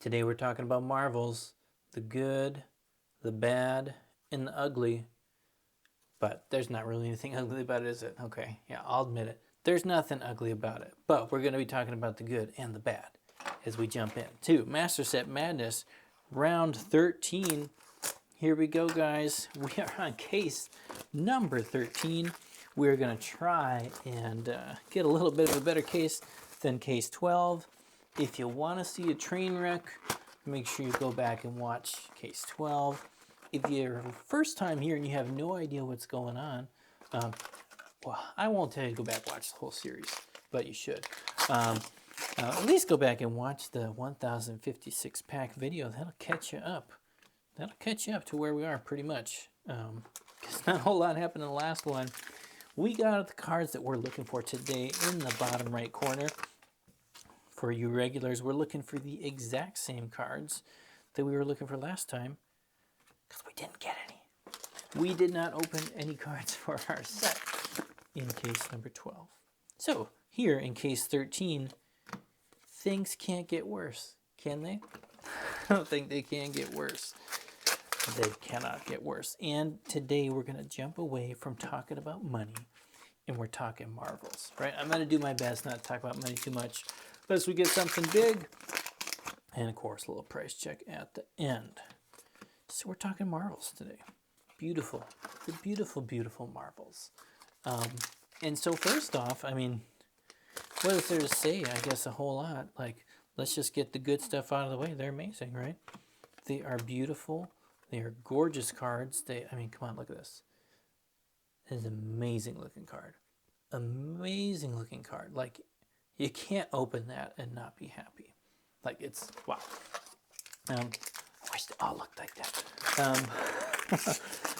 Today we're talking about Marvels, the good, the bad, and the ugly. But there's not really anything ugly about it, is it? Okay, yeah, I'll admit it. There's nothing ugly about it. But we're going to be talking about the good and the bad as we jump into Master Set Madness, round 13. Here we go, guys. We are on case number 13. We're going to try and get a little bit of a better case than case 12. If you want to see a train wreck, make sure you go back and watch case 12. If you're first time here and you have no idea what's going on, well, I won't tell you to go back and watch the whole series, but you should. At least go back and watch the 1056 pack video. That'll catch you up. That'll catch you up to where we are pretty much. Because not a whole lot happened in the last one. We got the cards that we're looking for today in the bottom right corner. For you regulars, we're looking for the exact same cards that we were looking for last time because we didn't get any. We did not open any cards for our set in case number 12. So here in case 13, things can't get worse, can they? I don't think they can get worse. They cannot get worse. And today we're going to jump away from talking about money and we're talking Marvels, right? I'm going to do my best not to talk about money too much unless we get something big. And of course, a little price check at the end. So we're talking Marvels today. Beautiful. The beautiful, beautiful Marvels. And so first off, I mean, what is there to say? I guess a whole lot. Like, let's just get the good stuff out of the way. They're amazing, right? They are beautiful. They are gorgeous cards. I mean, come on, look at this. It is an amazing looking card. Amazing looking card. Like, you can't open that and not be happy. Like, it's, wow. I wish they all looked like that.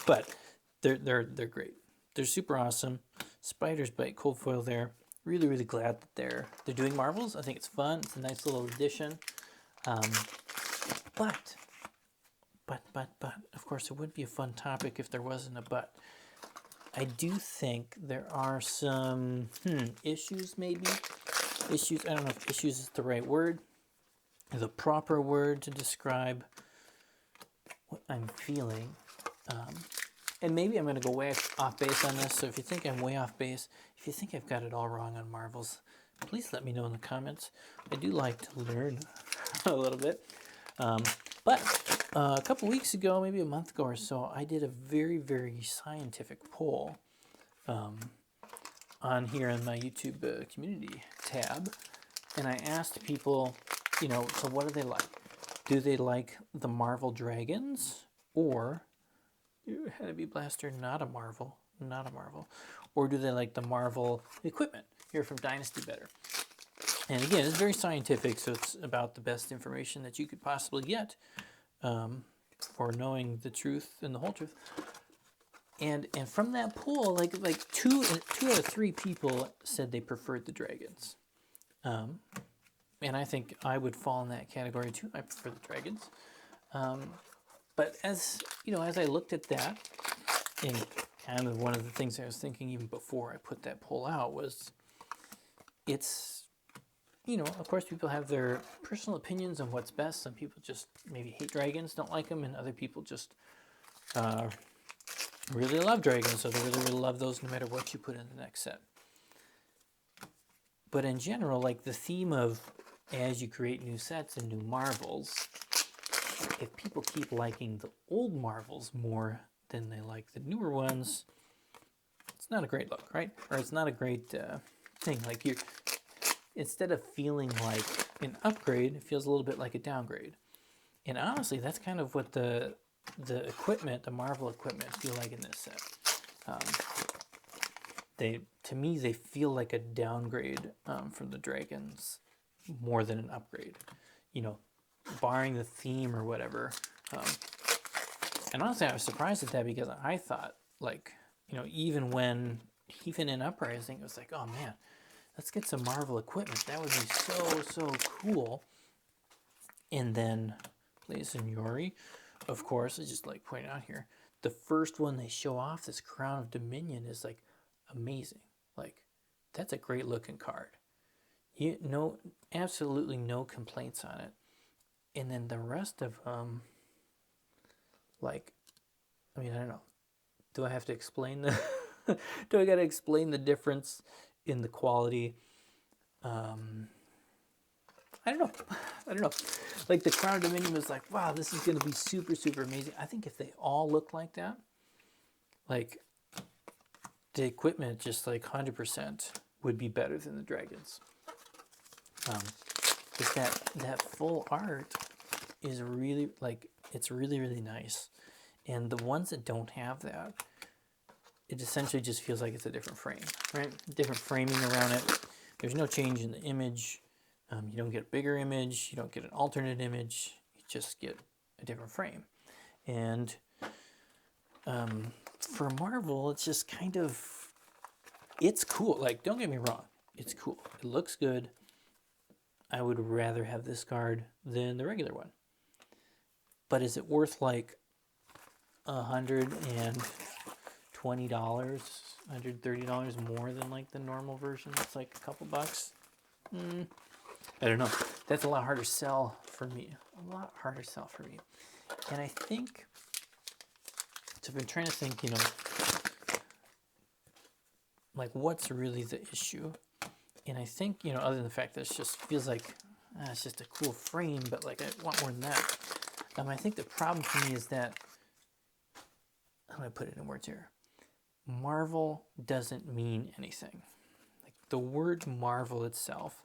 But they're great. They're super awesome. Spider's Bite cold foil there. Really, really glad that they're doing Marvels. I think it's fun. It's a nice little addition. But, of course, it would be a fun topic if there wasn't a but. I do think there are some issues, maybe. Issues, I don't know if issues is the right word, the proper word to describe what I'm feeling. And maybe I'm going to go way off base on this. So if you think I'm way off base, if you think I've got it all wrong on Marvels, please let me know in the comments. I do like to learn a little bit. But a couple weeks ago, maybe a month ago or so, I did a very, very scientific poll on here in my YouTube community tab. And I asked people, you know, so what do they like? Do they like the Marvel Dragons or Heavy Blaster, not a Marvel, or do they like the Marvel equipment here from Dynasty better? And again, it's very scientific, so it's about the best information that you could possibly get for knowing the truth and the whole truth. And from that poll, like two out of three people said they preferred the Dragons. And I think I would fall in that category too. I prefer the Dragons. But as you know, as I looked at that, and kind of one of the things I was thinking even before I put that poll out was, it's, you know, of course people have their personal opinions on what's best. Some people just maybe hate dragons, don't like them, and other people just really love dragons, so they really, really love those no matter what you put in the next set. But in general, like the theme of as you create new sets and new Marvels, if people keep liking the old Marvels more than they like the newer ones, it's not a great look, right? Or it's not a great thing. Like you're, instead of feeling like an upgrade, it feels a little bit like a downgrade. And honestly, that's kind of what the equipment, the Marvel equipment, feel like in this set. To me, they feel like a downgrade from the Dragons more than an upgrade. You know, barring the theme or whatever. And honestly, I was surprised at that because I thought, like, you know, even in Uprising, it was like, oh man, let's get some Marvel equipment. That would be so cool. And then Blazing Yori, of course, I just like pointing out here, the first one they show off, this Crown of Dominion, is like amazing. Like, that's a great looking card. Absolutely no complaints on it. And then the rest of them, like, I mean, I don't know. Do I have to explain the, do I got to explain the difference in the quality? I don't know. I don't know. Like the Crown of Dominion was like, wow, this is going to be super, super amazing. I think if they all looked like that, like the equipment just like 100% would be better than the dragons. Is that full art is really like, it's really, really nice. And the ones that don't have that, it essentially just feels like it's a different frame, right? Different framing around it. There's no change in the image. You don't get a bigger image. You don't get an alternate image. You just get a different frame. And for Marvel, it's just kind of, it's cool. Like, don't get me wrong. It's cool. It looks good. I would rather have this card than the regular one. But is it worth like $120, $130 more than like the normal version? It's like a couple bucks. I don't know. That's a lot harder sell for me. A lot harder sell for me. And I think, so I've been trying to think, you know, like what's really the issue? And I think, you know, other than the fact that it just feels like, it's just a cool frame, but like I want more than that. I think the problem for me is that, I'm going to put it in words here. Marvel doesn't mean anything. Like the word Marvel itself,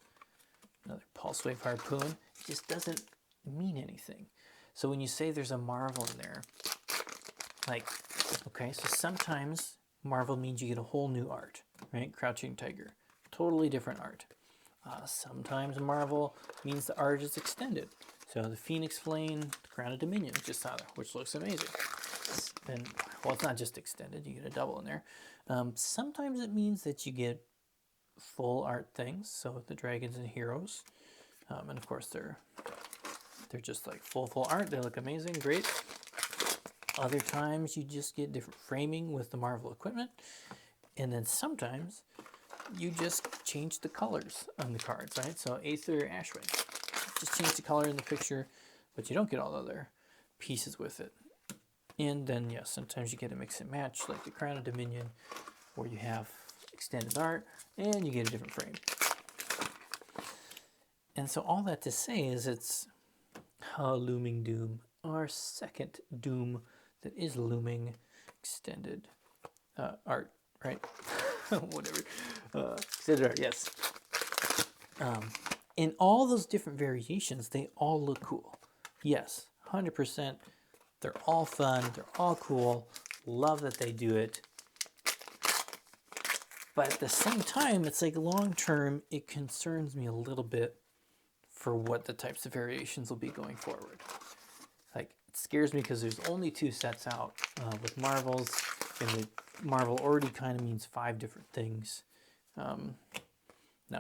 another pulse wave harpoon, it just doesn't mean anything. So when you say there's a Marvel in there, like, okay, so sometimes Marvel means you get a whole new art, right? Crouching Tiger, totally different art. Sometimes Marvel means the art is extended. So the Phoenix Flame, the Crown of Dominion, just saw that, which looks amazing. And well, it's not just extended; you get a double in there. Sometimes it means that you get full art things. So the dragons and heroes, and of course they're just like full art. They look amazing, great. Other times you just get different framing with the Marvel equipment, and then sometimes you just change the colors on the cards, right? So Aether, Ashway, just change the color in the picture, but you don't get all the other pieces with it. And then, yeah, sometimes you get a mix and match, like the Crown of Dominion, where you have extended art, and you get a different frame. And so all that to say is it's looming doom, our second doom that is looming, extended art, right? Whatever. Extended art, yes. In all those different variations, they all look cool. Yes, 100%. They're all fun. They're all cool. Love that they do it. But at the same time, it's like long term, it concerns me a little bit for what the types of variations will be going forward. Like, it scares me because there's only 2 sets out with Marvels, and the Marvel already kind of means 5 different things. Now,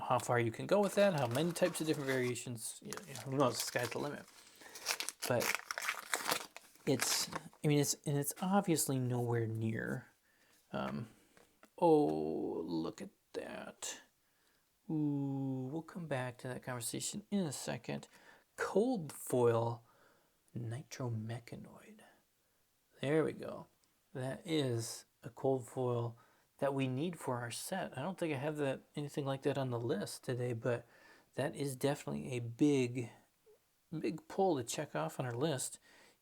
how far you can go with that, how many types of different variations, you know, who knows, the sky's the limit. But it's obviously nowhere near. Oh, look at that. Ooh, we'll come back to that conversation in a second. Cold foil nitromechanoid. There we go. That is a cold foil that we need for our set. I don't think I have anything like that on the list today, but that is definitely a big pull to check off on our list.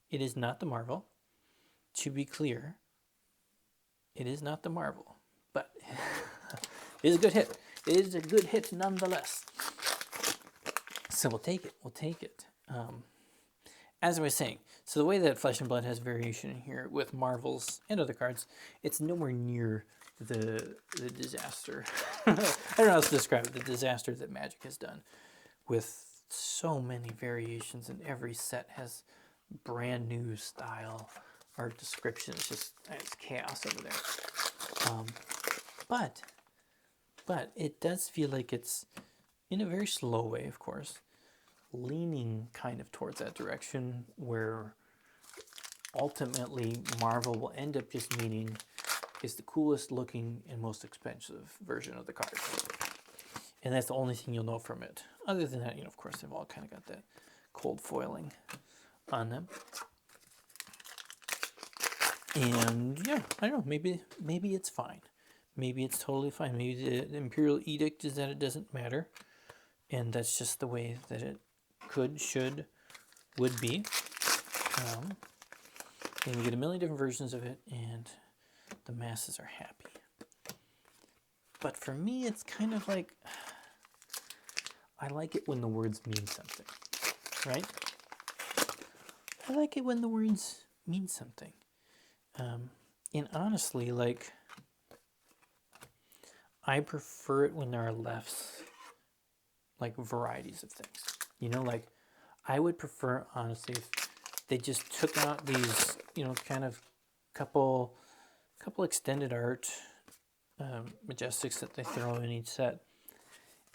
It is not the Marvel. To be clear, it is not the Marvel, but it is a good hit. It is a good hit nonetheless. So we'll take it. We'll take it. As I was saying, so the way that Flesh and Blood has variation in here with Marvels and other cards, it's nowhere near the disaster. I don't know how else to describe it. The disaster that Magic has done with so many variations, and every set has brand new style, art description. It's chaos over there. But it does feel like it's, in a very slow way, of course, leaning kind of towards that direction where ultimately Marvel will end up just meaning is the coolest looking and most expensive version of the card. And that's the only thing you'll know from it. Other than that, you know, of course, they've all kind of got that cold foiling on them. And yeah, I don't know, maybe it's fine. Maybe it's totally fine. Maybe the imperial edict is that it doesn't matter. And that's just the way that it could, should, would be. And we get a million different versions of it, and the masses are happy. But for me, it's kind of like, I like it when the words mean something, right? I like it when the words mean something. And honestly, like, I prefer it when there are less, like, varieties of things. You know, like, I would prefer, honestly, if they just took out these, you know, kind of couple extended art Majestics that they throw in each set,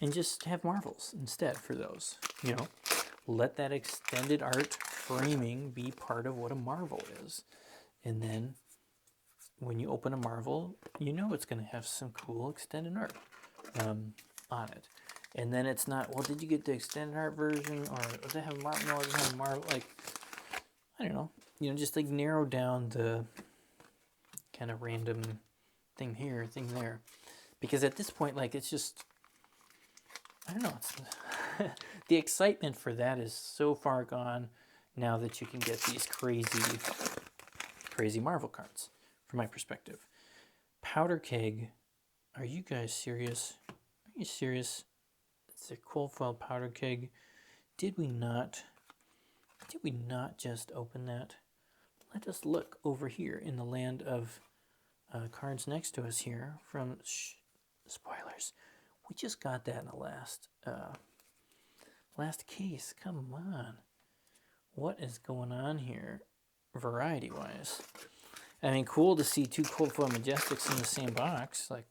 and just have Marvels instead for those. You know, let that extended art framing be part of what a Marvel is. And then when you open a Marvel, you know it's going to have some cool extended art on it. And then it's not, well, did you get the extended art version? Or does it have Marvel? No, it doesn't have Marvel. Like, I don't know. You know, just like narrow down the kind of random thing here, thing there. Because at this point, like, it's just, I don't know. It's, the excitement for that is so far gone now that you can get these crazy Marvel cards, from my perspective. Powder Keg, are you guys serious? Are you serious? It's a cold foil Powder Keg. Did we not just open that? Let us look over here in the land of cards next to us here from spoilers. We just got that in the last case. Come on. What is going on here variety-wise? I mean, cool to see two cold foil Majestics in the same box. Like,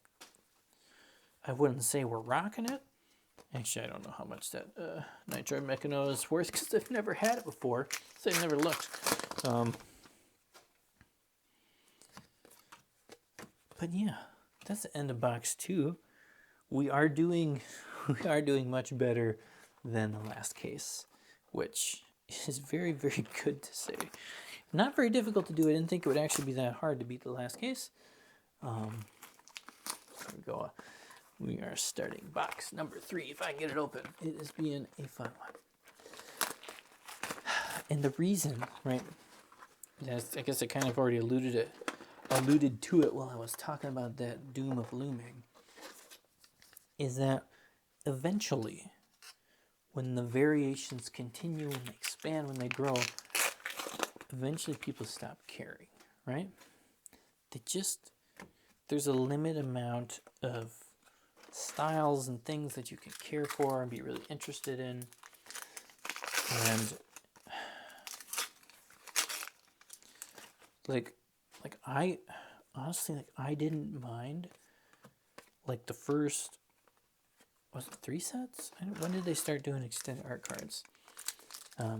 I wouldn't say we're rocking it. Actually, I don't know how much that Nitro Mechano is worth because I've never had it before, so I've never looked. But yeah, that's the end of box 2. We are doing much better than the last case, which is very, very good to say. Not very difficult to do. I didn't think it would actually be that hard to beat the last case. There we go. We are starting box number 3. If I can get it open, it is being a fun one. And the reason, right? I guess I kind of already alluded to it while I was talking about that Doom of Looming. Is that eventually, when the variations continue and they expand, when they grow, eventually people stop caring, right? There's a limited amount of styles and things that you can care for and be really interested in. And like I honestly, like, I didn't mind like the first, was it 3 sets? When did they start doing extended art cards? I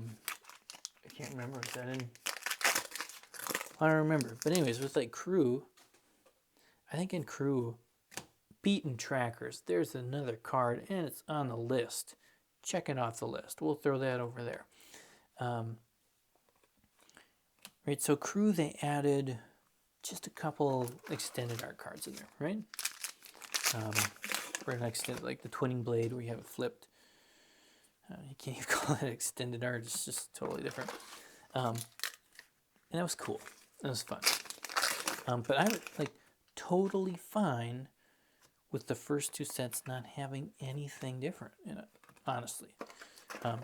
can't remember. Is that in? I don't remember. But anyways, with like Crew, I think in Crew, Beaten Trackers, there's another card, and it's on the list. Check it off the list. We'll throw that over there. Right, so Crew, they added just a couple extended art cards in there, right? For an extended, like the Twinning Blade, where you have it flipped. You can't even call it extended art. It's just totally different. And that was cool. That was fun. But I was like totally fine with the first 2 sets not having anything different in it, honestly.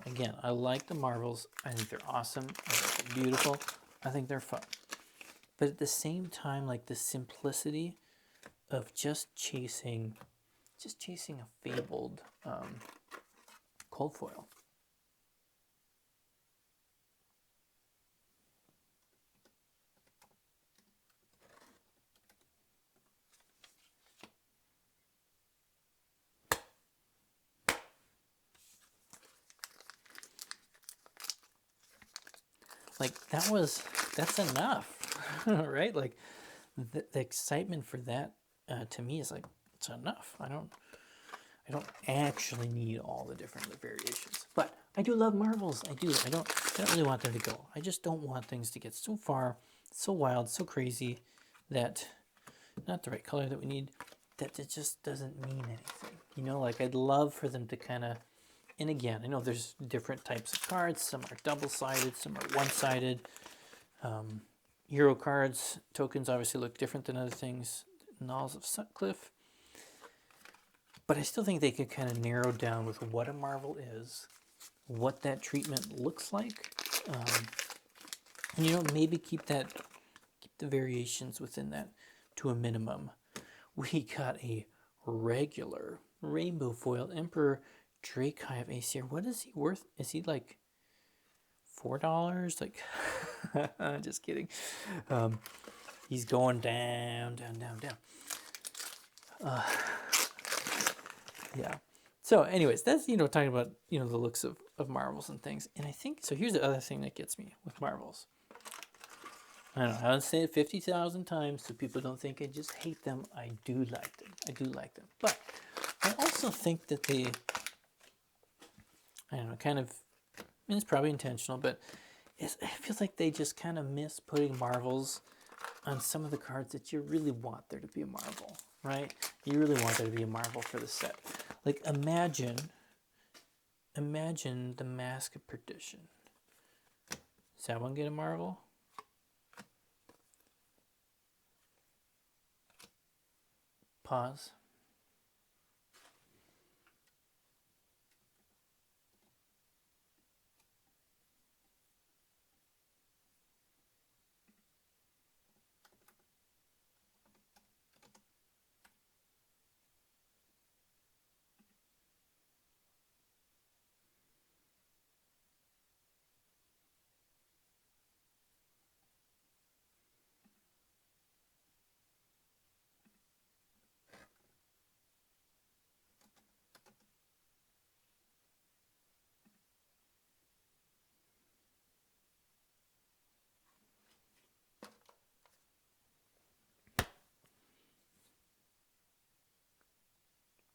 Again, I like the Marvels. I think they're awesome. I think they're beautiful. I think they're fun. But at the same time, like the simplicity of just chasing a fabled cold foil. Like that's enough, right? Like the excitement for that to me is like, it's enough. I don't actually need all the different variations. But I do love Marvels. I do. I don't really want them to go. I just don't want things to get so far, so wild, so crazy that not the right color that we need, that it just doesn't mean anything. You know, like I'd love for them to kind of, and again, I know there's different types of cards. Some are double-sided, some are one-sided. Hero cards, tokens obviously look different than other things. Knolls of Sutcliffe. But I still think they could kind of narrow down with what a Marvel is, what that treatment looks like. And, you know, maybe keep the variations within that to a minimum. We got a regular rainbow foil Emperor Drakai of Aesir. What is he worth? Is he like $4? Like, just kidding. He's going down, down, down, down. Yeah. So anyways, that's, you know, talking about, you know, the looks of Marvels and things. And I think, so here's the other thing that gets me with Marvels. I don't know, I would say it 50,000 times so people don't think I just hate them. I do like them. I do like them. But I also think that they, I don't know, kind of, I mean, it's probably intentional, but it feels like they just kind of miss putting Marvels on some of the cards that you really want there to be a Marvel, right? You really want there to be a Marvel for the set. Like imagine the Mask of Perdition. Does that one get a Marvel? Pause.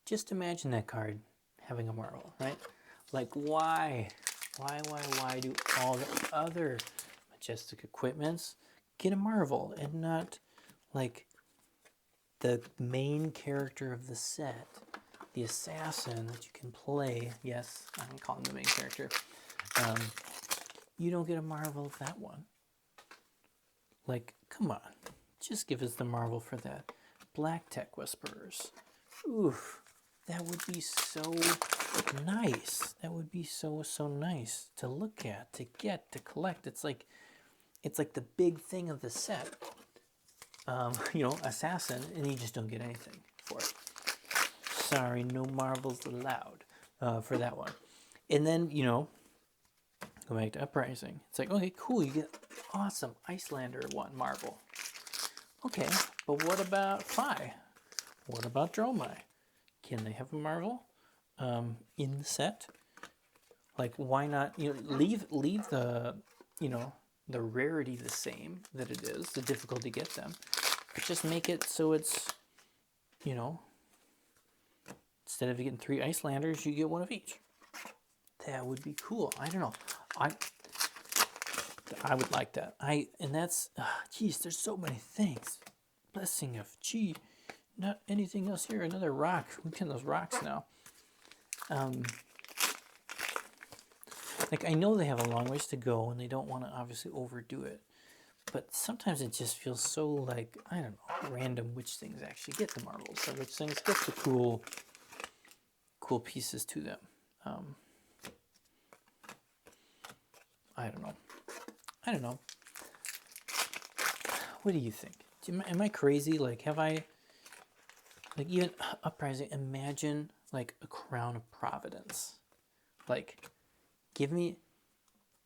Just imagine that card having a Marvel, right? Like why do all the other majestic equipments get a Marvel and not like the main character of the set, the assassin that you can play? Yes, I'm calling the main character. You don't get a Marvel of that one. Like, come on, just give us the Marvel for that. Black Tech Whisperers. Oof. That would be so nice. That would be so nice to look at, to get, to collect. It's like the big thing of the set. You know, assassin, and you just don't get anything for it. Sorry, no Marvels allowed for that one. And then, you know, go back to Uprising. It's like, okay, cool, you get awesome Icelander one Marvel. Okay, but what about Phi? What about Dromai? Can they have a Marvel in the set? Like, why not? You know, leave the, you know, the rarity the same that it is, the difficulty to get them, but just make it so it's, you know, instead of getting 3 Icelanders, you get one of each. That would be cool. I don't know. I would like that. And that's, geez, there's so many things. Blessing of Chi. Not anything else here. Another rock. Look at those rocks now. Like, I know they have a long ways to go and they don't want to obviously overdo it. But sometimes it just feels so like, I don't know, random which things actually get the Marvels or which things get the cool pieces to them. I don't know. What do you think? Am I crazy? Like, have I... Like, even Uprising, imagine, like, a Crown of Providence. Like, give me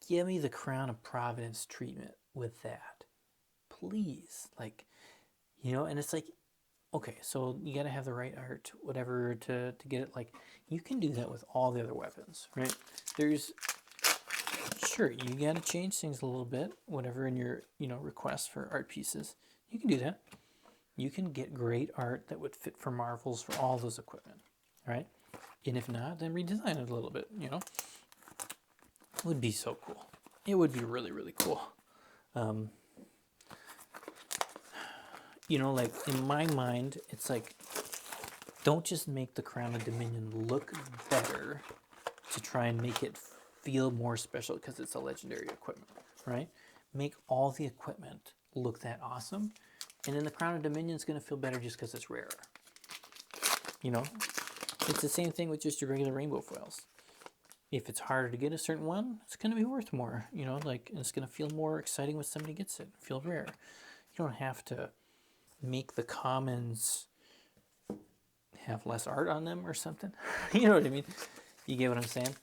the Crown of Providence treatment with that. Please. Like, you know, and it's like, okay, so you got to have the right art, whatever, to get it. Like, you can do that with all the other weapons, right? Sure, you got to change things a little bit, whatever in your, you know, request for art pieces. You can do that. You can get great art that would fit for Marvels for all those equipment, right? And if not, then redesign it a little bit, you know? would be so cool. It would be really, really cool. You know, like in my mind, it's like, don't just make the Crown of Dominion look better to try and make it feel more special because it's a legendary equipment, right? Make all the equipment look that awesome, and then the Crown of Dominion is going to feel better just because it's rarer. You know, it's the same thing with just your regular rainbow foils. If it's harder to get a certain one, it's going to be worth more. You know, like it's going to feel more exciting when somebody gets it. Feel rare. You don't have to make the commons have less art on them or something. You know what I mean? You get what I'm saying?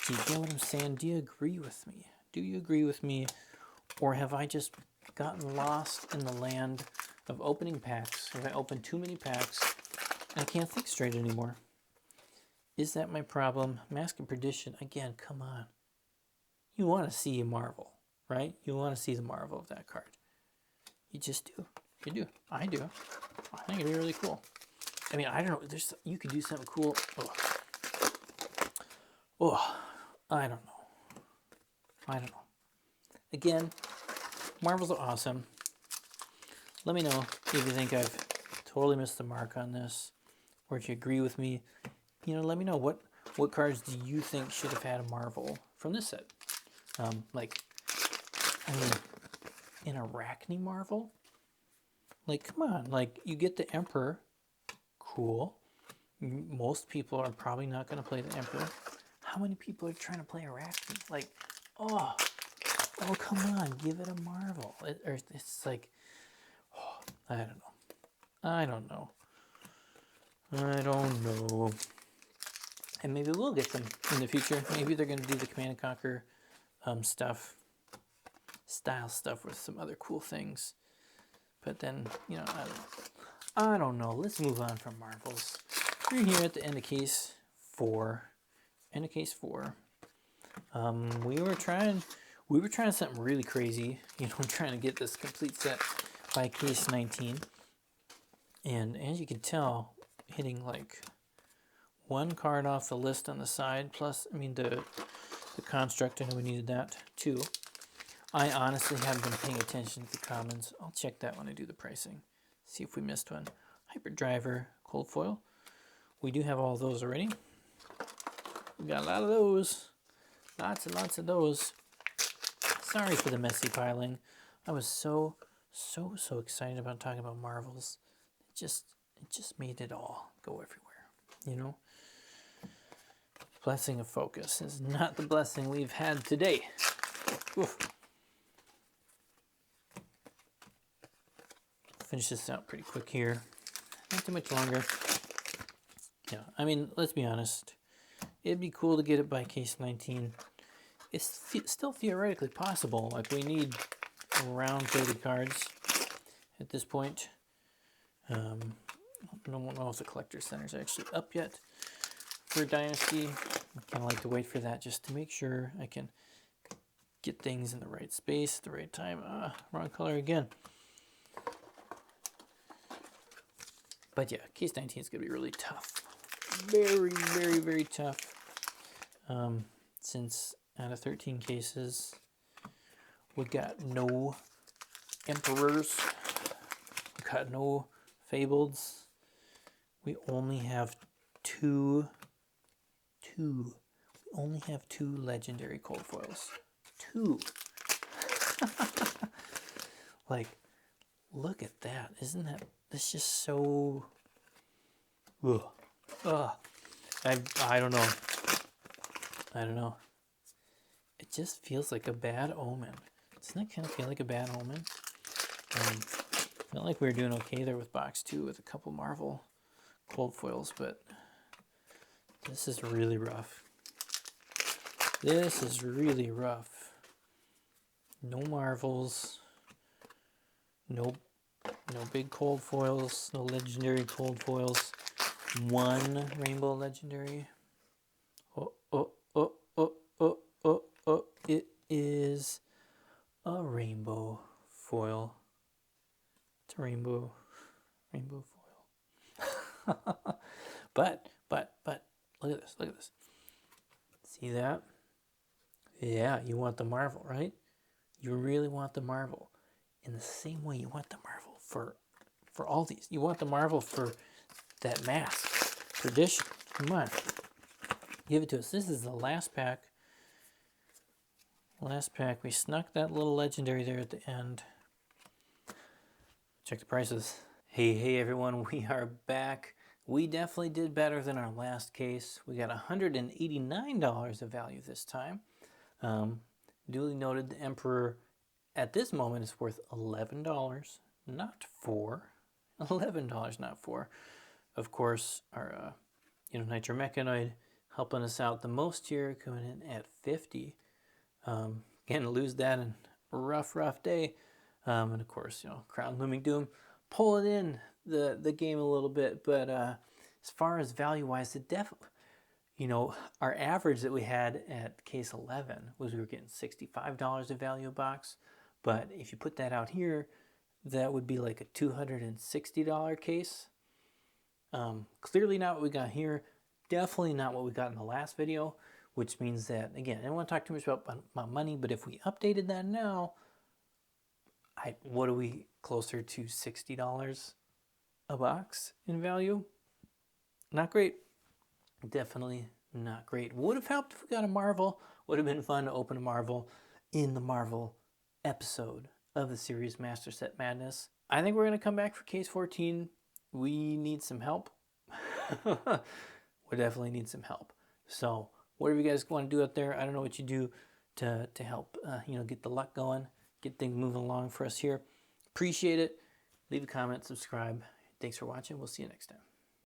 Do you get what I'm saying? Do you agree with me? Do you agree with me? Or have I just gotten lost in the land of opening packs? Have I opened too many packs and I can't think straight anymore? Is that my problem? Mask of Perdition, again, come on. You want to see a marvel, right? You want to see the marvel of that card. You just do. You do. I do. I think it'd be really cool. I mean, I don't know. You could do something cool. I don't know. Again, Marvels are awesome. Let me know if you think I've totally missed the mark on this, or if you agree with me. You know, let me know what cards do you think should have had a Marvel from this set. Like, I mean, an Arachne Marvel? Like, come on. Like, you get the Emperor. Cool. Most people are probably not going to play the Emperor. How many people are trying to play Arachne? Like, oh, come on. Give it a Marvel. It's like, I don't know. And maybe we'll get them in the future. Maybe they're going to do the Command & Conquer style stuff with some other cool things. But then, you know, I don't know. Let's move on from Marvels. We're here at the end of case 4. End of case 4. We were trying something really crazy. You know, trying to get this complete set by case 19. And as you can tell, hitting like one card off the list on the side, plus, I mean, the construct, I know we needed that too. I honestly haven't been paying attention to the commons. I'll check that when I do the pricing. See if we missed one. Hyperdriver, cold foil. We do have all those already. We got a lot of those. Lots and lots of those. Sorry for the messy piling. I was so excited about talking about Marvels. It just made it all go everywhere, you know? Blessing of focus is not the blessing we've had today. Oof. Finish this out pretty quick here. Not too much longer. Yeah, I mean, let's be honest. It'd be cool to get it by case 19. It's still theoretically possible. Like, we need around 30 cards at this point. I don't know if the collector center is actually up yet for Dynasty. I kind of like to wait for that just to make sure I can get things in the right space at the right time. Wrong color again. But yeah, case 19 is going to be really tough. Very tough. Since out of 13 cases, we got no Emperors. We got no Fableds. We only have two. We only have 2 legendary cold foils. 2. Like, look at that. Isn't that... It's just so... Ugh. I don't know. It just feels like a bad omen. Doesn't it kind of feel like a bad omen? Felt like we were doing okay there with box 2 with a couple Marvel cold foils, but this is really rough. This is really rough. No Marvels. No big cold foils. No legendary cold foils. 1 rainbow legendary. It is a rainbow foil. It's a rainbow foil. But look at this. See that? Yeah, you want the Marvel, right? You really want the Marvel. In the same way you want the Marvel for all these. You want the Marvel for that mask. Tradition. Come on. Give it to us. This is the last pack. Last pack. We snuck that little legendary there at the end. Check the prices. Hey everyone, we are back. We definitely did better than our last case. We got $189 of value this time. Duly noted, the Emperor at this moment is worth $11, not $4. $11, not $4. Of course, our Nitro Mechanoid helping us out the most here, coming in at 50. Again, lose that in a rough day. And of course, Crown Looming Doom pulling in the game a little bit. But as far as value-wise, it definitely, our average that we had at case 11 was we were getting $65 of value a box. But if you put that out here, that would be like a $260 case. Clearly not what we got here. Definitely not what we got in the last video, which means that, again, I don't want to talk too much about money, but if we updated that now, what are we closer to $60 a box in value? Not great. Definitely not great. Would have helped if we got a Marvel. Would have been fun to open a Marvel in the Marvel episode of the series Master Set Madness. I think we're going to come back for case 14. We need some help. We definitely need some help. So whatever you guys want to do out there, I don't know what you do to help get the luck going, get things moving along for us here. Appreciate it. Leave a comment, subscribe. Thanks for watching. We'll see you next time.